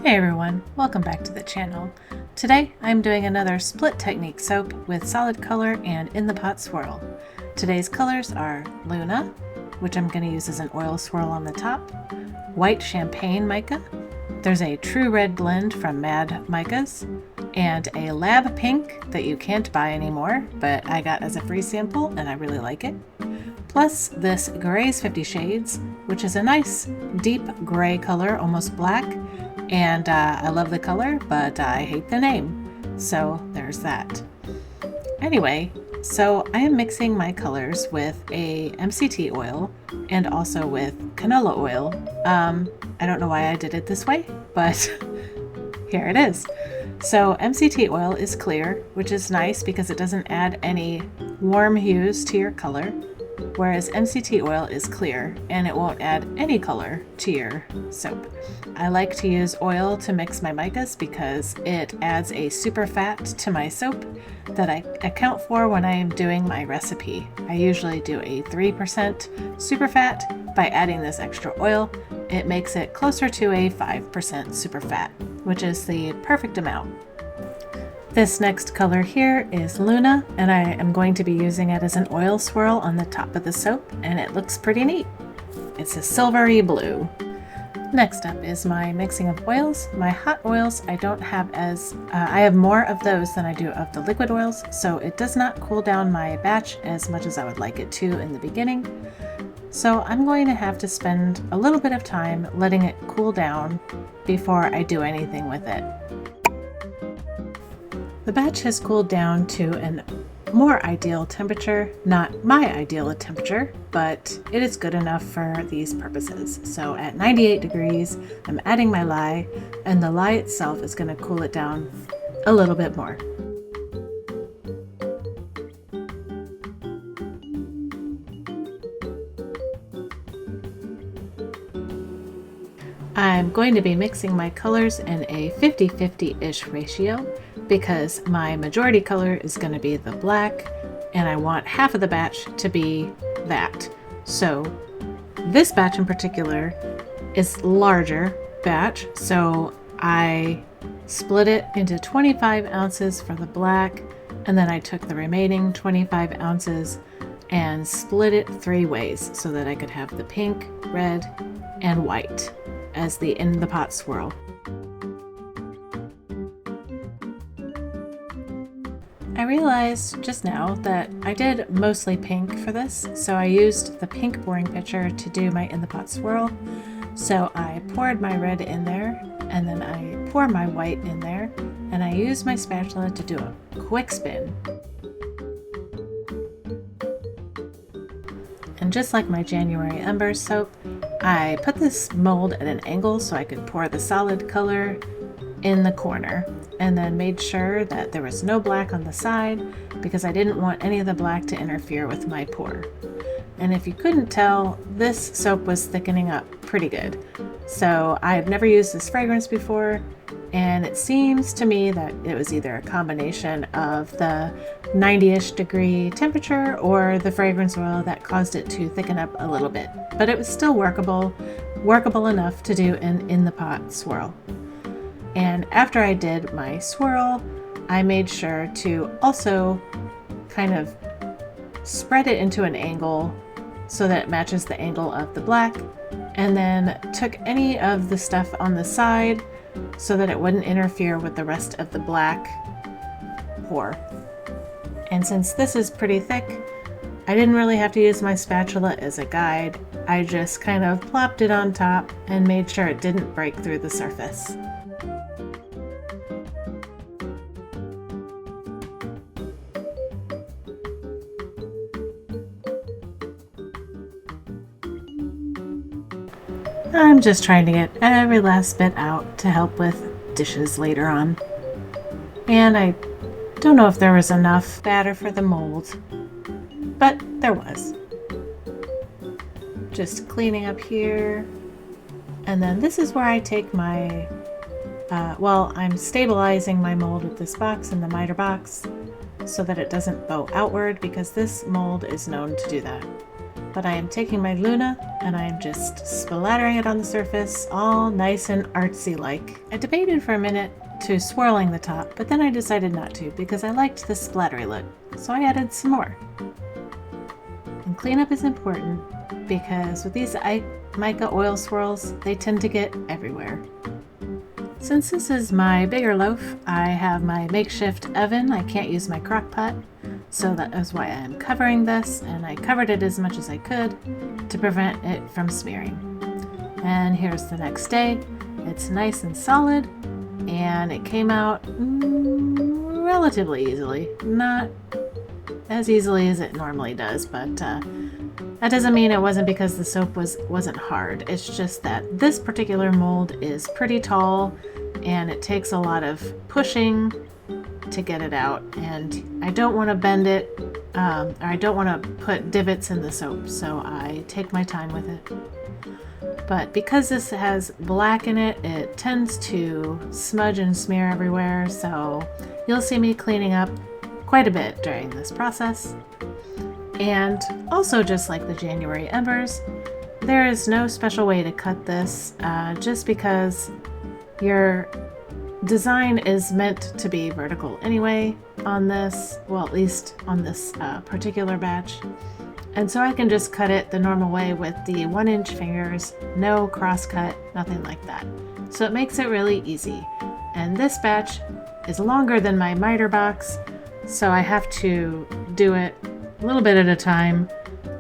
Hey everyone, welcome back to the channel. Today I'm doing another split technique soap with solid color and in the pot swirl. Today's colors are Luna, which I'm going to use as an oil swirl on the top, white champagne mica, there's a true red blend from Mad Micas, and a lab pink that you can't buy anymore, but I got as a free sample and I really like it. Plus this Gray's 50 Shades, which is a nice deep gray color, almost black, and I love the color, but I hate the name. So there's that. Anyway, so I am mixing my colors with a MCT oil and also with canola oil. I don't know why I did it this way, but here it is. So MCT oil is clear, which is nice because it doesn't add any warm hues to your color, whereas MCT oil is clear and it won't add any color to your soap. I like to use oil to mix my micas because it adds a super fat to my soap that I account for when I am doing my recipe. I usually do a 3% super fat. By adding this extra oil, it makes it closer to a 5% super fat, which is the perfect amount. This next color here is Luna, and I am going to be using it as an oil swirl on the top of the soap, and it looks pretty neat. It's a silvery blue. Next up is my mixing of oils. My hot oils I don't have I have more of those than I do of the liquid oils, so it does not cool down my batch as much as I would like it to in the beginning. So I'm going to have to spend a little bit of time letting it cool down before I do anything with it. The batch has cooled down to a more ideal temperature, not my ideal temperature, but it is good enough for these purposes. So at 98 degrees, I'm adding my lye, and the lye itself is going to cool it down a little bit more. I'm going to be mixing my colors in a 50-50-ish ratio because my majority color is going to be the black and I want half of the batch to be that. So this batch in particular is larger batch, so I split it into 25 ounces for the black, and then I took the remaining 25 ounces and split it 3 ways so that I could have the pink, red, and white as the in the pot swirl. I realized just now that I did mostly pink for this, so I used the pink pouring pitcher to do my in the pot swirl. So I poured my red in there, and then I pour my white in there, and I used my spatula to do a quick spin. And just like my January Embers soap, I put this mold at an angle so I could pour the solid color in the corner, and then made sure that there was no black on the side because I didn't want any of the black to interfere with my pour. And if you couldn't tell, this soap was thickening up pretty good. So I've never used this fragrance before, and it seems to me that it was either a combination of the 90-ish degree temperature or the fragrance oil that caused it to thicken up a little bit. But it was still workable enough to do an in the pot swirl. And after I did my swirl, I made sure to also kind of spread it into an angle so that it matches the angle of the black, and then took any of the stuff on the side so that it wouldn't interfere with the rest of the black pour. And since this is pretty thick, I didn't really have to use my spatula as a guide. I just kind of plopped it on top and made sure it didn't break through the surface. I'm just trying to get every last bit out to help with dishes later on. And I don't know if there was enough batter for the mold, but there was. Just cleaning up here. And then this is where I take my, I'm stabilizing my mold with this box in the miter box so that it doesn't bow outward because this mold is known to do that. but I am taking my Luna and I am just splattering it on the surface, all nice and artsy like. I debated for a minute to swirling the top, but then I decided not to because I liked the splattery look, so I added some more. And cleanup is important because with these mica oil swirls, they tend to get everywhere. Since this is my bigger loaf, I have my makeshift oven. I can't use my crock pot, so that is why I am covering this, and I covered it as much as I could to prevent it from smearing. And here's the next day. It's nice and solid, and it came out relatively easily. Not as easily as it normally does, but that doesn't mean it wasn't because the soap wasn't hard. It's just that this particular mold is pretty tall and it takes a lot of pushing to get it out, and I don't want to bend it or I don't want to put divots in the soap, so I take my time with it. But because this has black in it, it tends to smudge and smear everywhere, so you'll see me cleaning up quite a bit during this process. And also, just like the January embers, there is no special way to cut this, just because your design is meant to be vertical anyway on this, well, at least on this particular batch. And so I can just cut it the normal way with the 1-inch fingers, no cross cut, nothing like that. So it makes it really easy. And this batch is longer than my miter box, so I have to do it a little bit at a time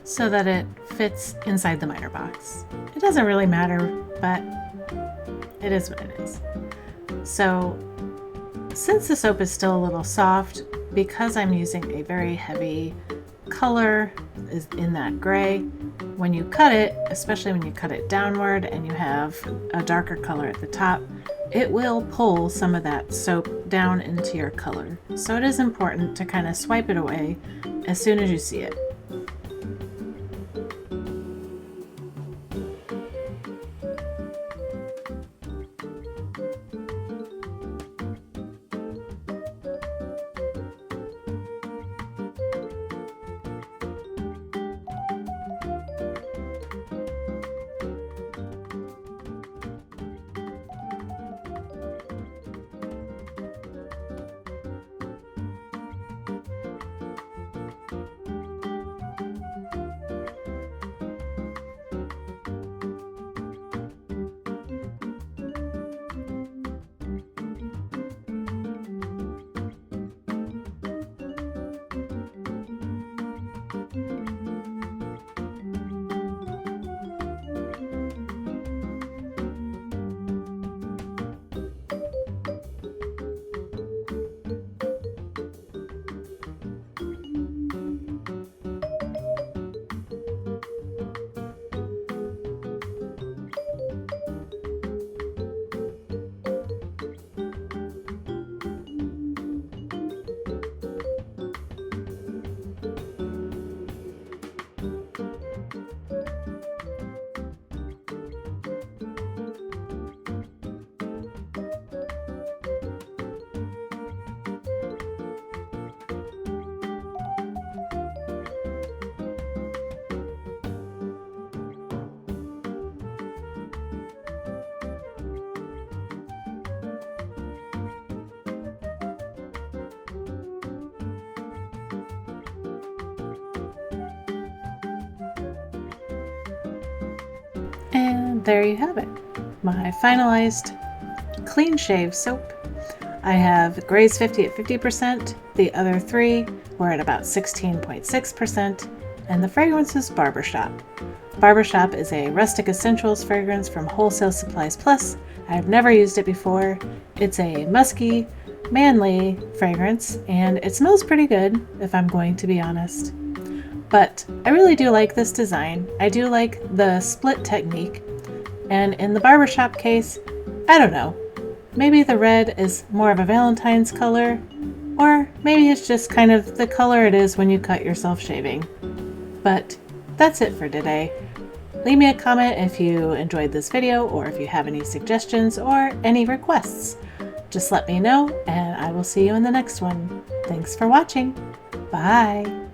so that it fits inside the miter box. It doesn't really matter, but it is what it is. So since the soap is still a little soft, because I'm using a very heavy color is in that gray, when you cut it, especially when you cut it downward and you have a darker color at the top, it will pull some of that soap down into your color. So it is important to kind of swipe it away as soon as you see it. And there you have it, my finalized clean shave soap. I have Graze 50 at 50%, the other three were at about 16.6%, and the fragrance is Barbershop. Barbershop is a rustic essentials fragrance from Wholesale Supplies Plus. I've never used it before. It's a musky, manly fragrance, and it smells pretty good, if I'm going to be honest. But I really do like this design. I do like the split technique, and in the Barbershop case, I don't know, maybe the red is more of a Valentine's color, or maybe it's just kind of the color it is when you cut yourself shaving. But that's it for today. Leave me a comment if you enjoyed this video, or if you have any suggestions or any requests. Just let me know, and I will see you in the next one. Thanks for watching. Bye.